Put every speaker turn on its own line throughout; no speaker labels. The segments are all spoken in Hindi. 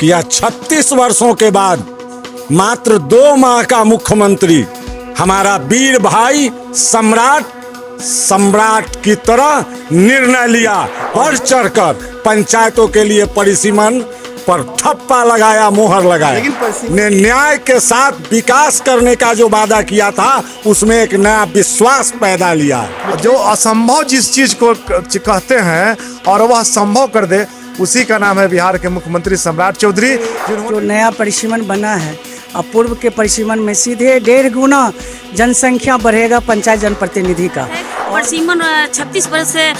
कि यह 36 वर्षों के बाद मात्र 2 माह का मुख्यमंत्री हमारा वीर भाई सम्राट की तरह निर्णय लिया। बढ़ चढ़कर पंचायतों के लिए परिसीमन पर ठप्पा लगाया, मोहर लगाया। ने न्याय के साथ विकास करने का जो वादा किया था उसमें एक नया विश्वास पैदा लिया।
जो असंभव जिस चीज को कहते हैं और वह संभव कर दे, उसी का नाम है बिहार के मुख्यमंत्री सम्राट चौधरी।
जो नया परिसीमन बना है, अब पूर्व के परिसीमन में सीधे 1.5 गुना जनसंख्या बढ़ेगा पंचायत जनप्रतिनिधि का।
परिसीमन 36 वर्ष से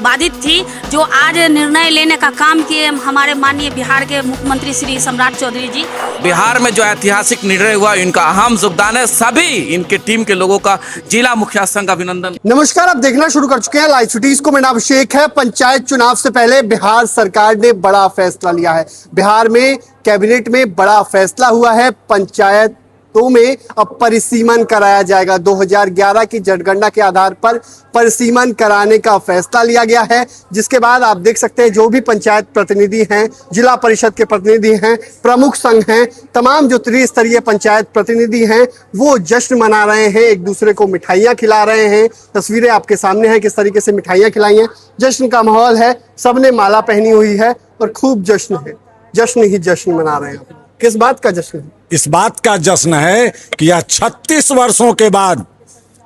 बाधित थी, जो आज निर्णय लेने का काम किए हमारे माननीय बिहार के मुख्यमंत्री श्री सम्राट चौधरी जी।
बिहार में जो ऐतिहासिक निर्णय हुआ, इनका अहम योगदान है। सभी इनके टीम के लोगों का जिला मुखिया संघ अभिनंदन।
नमस्कार, आप देखना शुरू कर चुके हैं लाइव सिटीज को। मेरा नाम अभिषेक है। पंचायत चुनाव से पहले बिहार सरकार ने बड़ा फैसला लिया है। बिहार में कैबिनेट में बड़ा फैसला हुआ है। पंचायतों में अब परिसीमन कराया जाएगा। 2011 की जनगणना के आधार पर परिसीमन कराने का फैसला लिया गया है, जिसके बाद आप देख सकते हैं जो भी पंचायत प्रतिनिधि हैं, जिला परिषद के प्रतिनिधि हैं, प्रमुख संघ हैं, तमाम जो त्रिस्तरीय पंचायत प्रतिनिधि हैं वो जश्न मना रहे हैं, एक दूसरे को मिठाइयाँ खिला रहे हैं। तस्वीरें आपके सामने हैं किस तरीके से मिठाइयाँ खिलाई हैं। जश्न का माहौल है, सबने माला पहनी हुई है और खूब जश्न है। जश्न ही जश्न मना रहे हैं। किस बात का जश्न है?
इस बात का जश्न है कि यह 36 वर्षों के बाद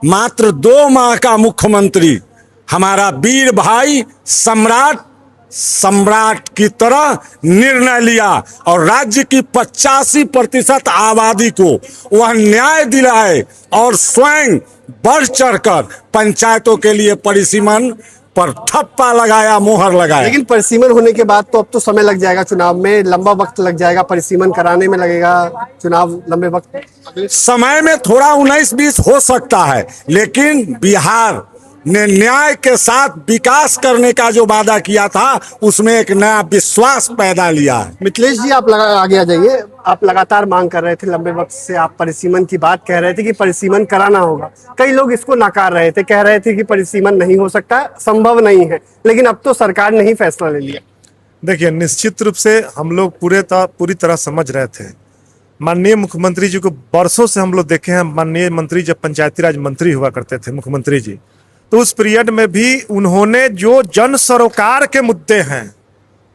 मात्र 2 माह का मुख्यमंत्री हमारा वीर भाई सम्राट की तरह निर्णय लिया और राज्य की 85% आबादी को वह न्याय दिलाए और स्वयं बढ़ चढ़कर पंचायतों के लिए परिसीमन पर ठप्पा लगाया, मोहर लगाया।
लेकिन परिसीमन होने के बाद तो अब तो समय लग जाएगा, चुनाव में लंबा वक्त लग जाएगा, परिसीमन कराने में लगेगा चुनाव लंबे वक्त।
समय में थोड़ा 19-20 हो सकता है, लेकिन बिहार ने न्याय के साथ विकास करने का जो वादा किया था उसमें एक नया विश्वास पैदा लिया है।
मिथिलेश जी, आप आगे आ जाइए। आप लगातार मांग कर रहे थे, लंबे वक्त से आप परिसीमन की बात कह रहे थे कि परिसीमन कराना होगा। कई लोग इसको नकार रहे थे, कह रहे थे कि परिसीमन नहीं हो सकता, संभव नहीं है, लेकिन अब तो सरकार ने ही फैसला ले लिया।
देखिए, निश्चित रूप से हम लोग पूरी तरह समझ रहे थे। माननीय मुख्यमंत्री जी को वर्षों से हम लोग देखे हैं। माननीय मंत्री जब पंचायती राज मंत्री हुआ करते थे मुख्यमंत्री जी, तो उस पीरियड में भी उन्होंने जो जन सरोकार के मुद्दे हैं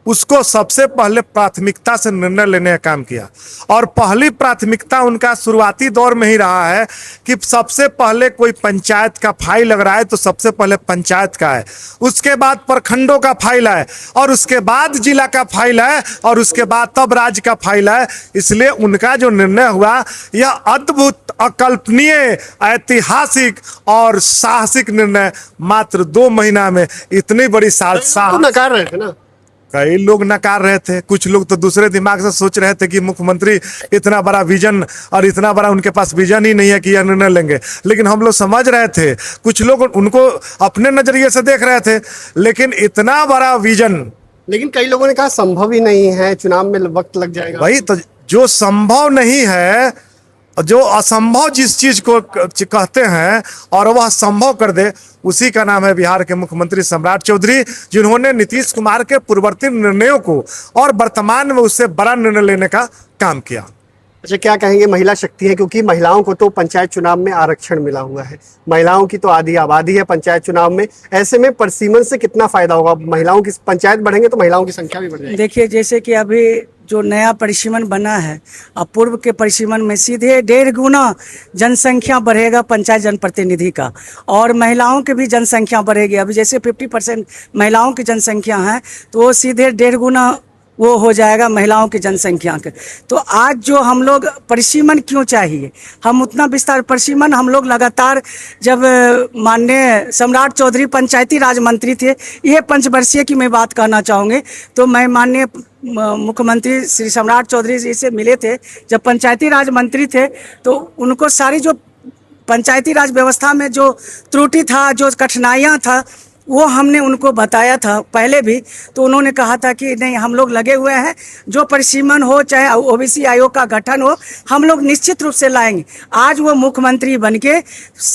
उसको सबसे पहले प्राथमिकता से निर्णय लेने का काम किया। और पहली प्राथमिकता उनका शुरुआती दौर में ही रहा है कि सबसे पहले कोई पंचायत का फाइल लग रहा है तो सबसे पहले पंचायत का है, उसके बाद प्रखंडों का फाइल है, और उसके बाद जिला का फाइल है, और उसके बाद तब राज्य का फाइल है। इसलिए उनका जो निर्णय हुआ यह अद्भुत, अकल्पनीय, ऐतिहासिक और साहसिक निर्णय मात्र 2 महीना में इतनी बड़ी
नकार रहे थे ना।
कई लोग नकार रहे थे, कुछ लोग तो दूसरे दिमाग से सोच रहे थे कि मुख्यमंत्री इतना बड़ा विजन और इतना बड़ा उनके पास विजन ही नहीं है कि यह निर्णय लेंगे। लेकिन हम लोग समझ रहे थे, कुछ लोग उनको अपने नजरिए से देख रहे थे, लेकिन इतना बड़ा विजन।
लेकिन कई लोगों ने कहा संभव ही नहीं है, चुनाव में वक्त लग जाएगा।
भाई, तो जो संभव नहीं है, जो असंभव जिस चीज को कहते हैं और वह संभव कर दे, उसी का नाम है बिहार के मुख्यमंत्री सम्राट चौधरी, जिन्होंने नीतीश कुमार के पूर्ववर्ती निर्णयों को और वर्तमान में उससे बड़ा निर्णय लेने का काम किया।
अच्छा, क्या कहेंगे? महिला शक्ति है, क्योंकि महिलाओं को तो पंचायत चुनाव में आरक्षण मिला हुआ है, महिलाओं की तो आधी आबादी है पंचायत चुनाव में। ऐसे में परिसीमन से कितना फायदा होगा? महिलाओं की पंचायत बढ़ेंगे तो महिलाओं की संख्या भी बढ़ जाएगी।
देखिए, जैसे कि अभी जो नया परिसीमन बना है, अब पूर्व के परिसीमन में सीधे 1.5 गुना जनसंख्या बढ़ेगा पंचायत जनप्रतिनिधि का, और महिलाओं की भी जनसंख्या बढ़ेगी। अभी जैसे 50% महिलाओं की जनसंख्या है, तो वो सीधे 1.5 गुना वो हो जाएगा महिलाओं की जनसंख्या के। तो आज जो हम लोग परिसीमन क्यों चाहिए, हम उतना विस्तार परिसीमन हम लोग लगातार, जब माननीय सम्राट चौधरी पंचायती राज मंत्री थे, ये पंचवर्षीय की मैं बात कहना चाहूँगी, तो मैं माननीय मुख्यमंत्री श्री सम्राट चौधरी जी से मिले थे जब पंचायती राज मंत्री थे, तो उनको सारी जो पंचायती राज व्यवस्था में जो त्रुटि था, जो कठिनाइयाँ था, वो हमने उनको बताया था पहले भी, तो उन्होंने कहा था कि नहीं, हम लोग लगे हुए हैं, जो परिसीमन हो चाहे ओबीसी आयोग का गठन हो, हम लोग निश्चित रूप से लाएंगे। आज वो मुख्यमंत्री बनके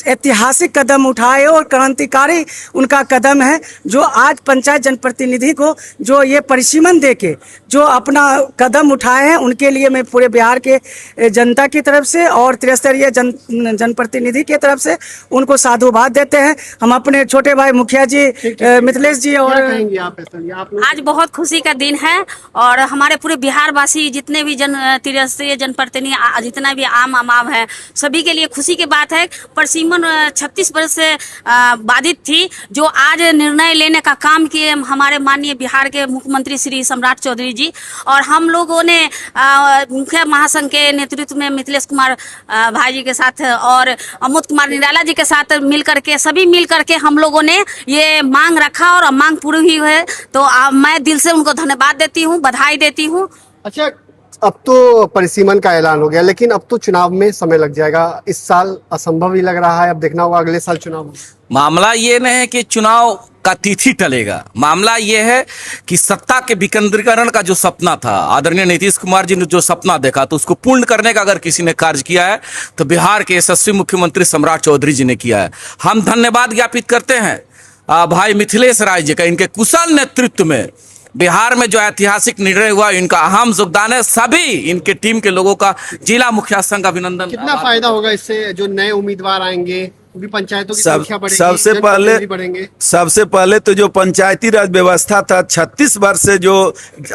ऐतिहासिक कदम उठाए और क्रांतिकारी उनका कदम है, जो आज पंचायत जनप्रतिनिधि को जो ये परिसीमन देके जो अपना कदम उठाए हैं, उनके लिए मैं पूरे बिहार के जनता की तरफ से और त्रिस्तरीय जनप्रतिनिधि की तरफ से उनको साधुवाद देते हैं। हम अपने छोटे भाई मुखिया जी मिथिलेश जी और
कहेंगे आप लोग?
आज बहुत खुशी का दिन है और हमारे पूरे बिहार वासी जितने भी त्रिस्तरीय जनप्रतिनिधि जितना भी आम आम है, सभी के लिए खुशी की बात है। परिसीमन 36 वर्ष से बाधित थी, जो आज निर्णय लेने का काम किए हमारे माननीय बिहार के मुख्यमंत्री श्री सम्राट चौधरी जी, और हम लोगों ने मुखिया महासंघ के नेतृत्व में मिथिलेश कुमार भाई जी के साथ और अमोद कुमार निराला जी के साथ मिलकर के सभी मिलकर के हम लोगों ने ये मांग रखा और मांग पूरी हुई है। तो मैं दिल से उनको धन्यवाद देती हूँ, बधाई देती हूँ।
अच्छा, अब तो परिसीमन का ऐलान हो गया, लेकिन अब तो चुनाव में समय लग जाएगा। इस साल असंभव ही लग रहा है, अब देखना होगा अगले साल चुनाव में।
मामला ये नहीं है कि चुनाव का तिथि टलेगा, मामला ये है कि सत्ता के विकेंद्रीकरण का जो सपना था, आदरणीय नीतीश कुमार जी ने जो सपना देखा, तो उसको पूर्ण करने का अगर किसी ने कार्य किया है तो बिहार के यशस्वी मुख्यमंत्री सम्राट चौधरी जी ने किया है। हम धन्यवाद ज्ञापित करते हैं भाई मिथिलेश राय जी का, इनके कुशल नेतृत्व में बिहार में जो ऐतिहासिक निर्णय हुआ, इनका अहम योगदान है। सभी इनके टीम के लोगों का जिला मुखिया संघ का अभिनंदन।
कितना फायदा होगा इससे, जो नए उम्मीदवार आएंगे, क्योंकि पंचायतों की संख्या बढ़ेगी,
सबसे पहले तो जो पंचायती राज व्यवस्था था, 36 वर्ष से जो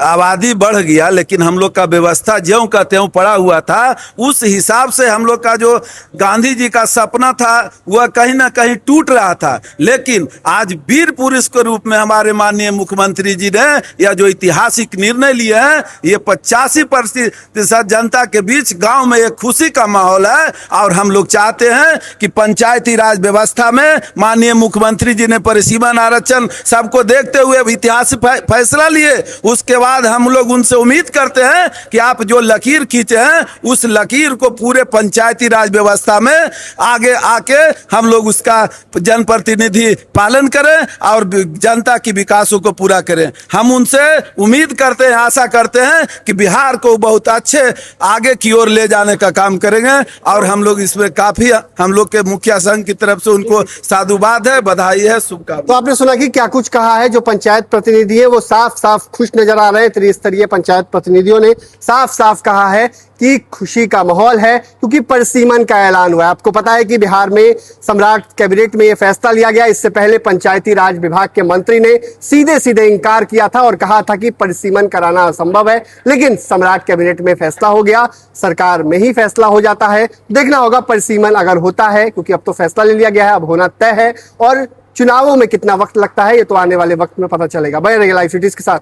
आबादी बढ़ गया, लेकिन हम लोग का व्यवस्था ज्यों का त्यों पड़ा हुआ था। उस हिसाब से हम लोग का जो गांधी जी का सपना था वह कहीं ना कहीं टूट रहा था। लेकिन आज वीर पुरुष के रूप में हमारे माननीय मुख्यमंत्री जी ने यह जो ऐतिहासिक निर्णय लिए हैं, ये 85% जनता के बीच गाँव में एक खुशी का माहौल है। और हम लोग चाहते हैं कि पंचायती राज व्यवस्था में माननीय मुख्यमंत्री जी ने परिसीमन आरक्षण सबको देखते हुए ऐतिहासिक फैसला लिए। उसके बाद हम लोग उनसे उम्मीद करते हैं कि आप जो लकीर खींचे हैं, उस लकीर को पूरे पंचायती राज व्यवस्था में आगे आके हम लोग उसका जनप्रतिनिधि पालन करें और जनता की विकासों को पूरा करें। हम उनसे उम्मीद करते हैं, आशा करते हैं कि बिहार को बहुत अच्छे आगे की ओर ले जाने का काम करेंगे। और हम लोग इसमें काफी, हम लोग के मुखिया संघ की तरफ से उनको साधुवाद है, बधाई है, शुभकामनाएं।
तो आपने सुना कि क्या कुछ कहा है। जो पंचायत प्रतिनिधि है वो साफ साफ खुश नजर आ रहे हैं। त्रिस्तरीय पंचायत प्रतिनिधियों ने साफ साफ कहा है कि खुशी का माहौल है, क्योंकि परिसीमन का ऐलान हुआ है। आपको पता है कि बिहार में सम्राट कैबिनेट में यह फैसला लिया गया। इससे पहले पंचायती राज विभाग के मंत्री ने सीधे सीधे इंकार किया था और कहा था कि परिसीमन कराना असंभव है, लेकिन सम्राट कैबिनेट में फैसला हो गया, सरकार में ही फैसला हो जाता है। देखना होगा परिसीमन अगर होता है, क्योंकि अब तो फैसला ले लिया गया है, अब होना तय है। और चुनावों में कितना वक्त लगता है ये तो आने वाले वक्त में पता चलेगा। बने रहिए लाइव सिटीज के साथ।